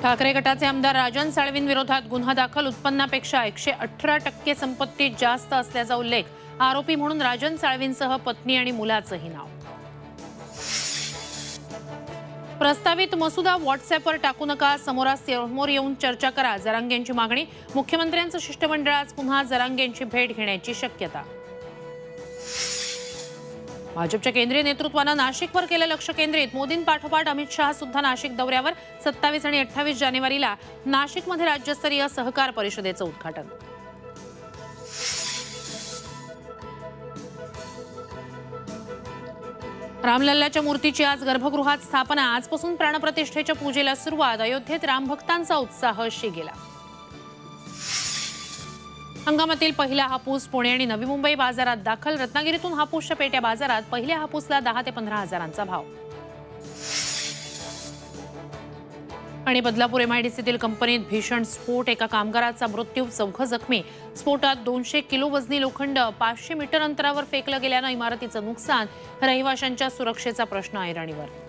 ठाकरे गटाचे आमदार राजन साळवींविरोधात गुन्हा दाखल, उत्पन्नापेक्षा 118% संपत्ती जास्त असल्याचा उल्लेख, आरोपी म्हणून राजन साळवींसह पत्नी आणि मुलाचंही नाव। प्रस्तावित मसुदा व्हॉट्सअॅपवर टाकू नका, समोरासमोर येऊन चर्चा करा, जरांगेंची मागणी, मुख्यमंत्र्यांचं शिष्टमंडळ आज पुन्हा जरांगेंची भेट घेण्याची शक्यता। भाजपच्या केंद्रीय नेतृत्वानं नाशिकवर केलं लक्ष केंद्रित, मोदींपाठोपाठ अमित शहा सुद्धा नाशिक दौऱ्यावर, 27 आणि 28 जानेवारीला नाशिकमध्ये राज्यस्तरीय सहकार परिषदेचं उद्घाटन। रामलल्लाच्या मूर्तीची आज गर्भगृहात स्थापना, आजपासून प्राणप्रतिष्ठेच्या पूजेला सुरुवात, अयोध्येत रामभक्तांचा उत्साह शिगेला। हंगामातील पहिला हापूस पुणे आणि नवी मुंबई बाजारात दाखल, रत्नागिरीतून हापूसच्या पेट्या बाजारात, पहिल्या हापूसला 10 ते 15 हजारांचा भाव। आणि बदलापूर एमआयडीसीतील कंपनीत भीषण स्फोट, एका कामगाराचा मृत्यू, 4 जखमी, स्फोटात 200 किलो वजनी लोखंड 500 मीटर अंतरावर फेकलं गेल्यानं इमारतीचं नुकसान, रहिवाशांच्या सुरक्षेचा प्रश्न ऐरणीवर।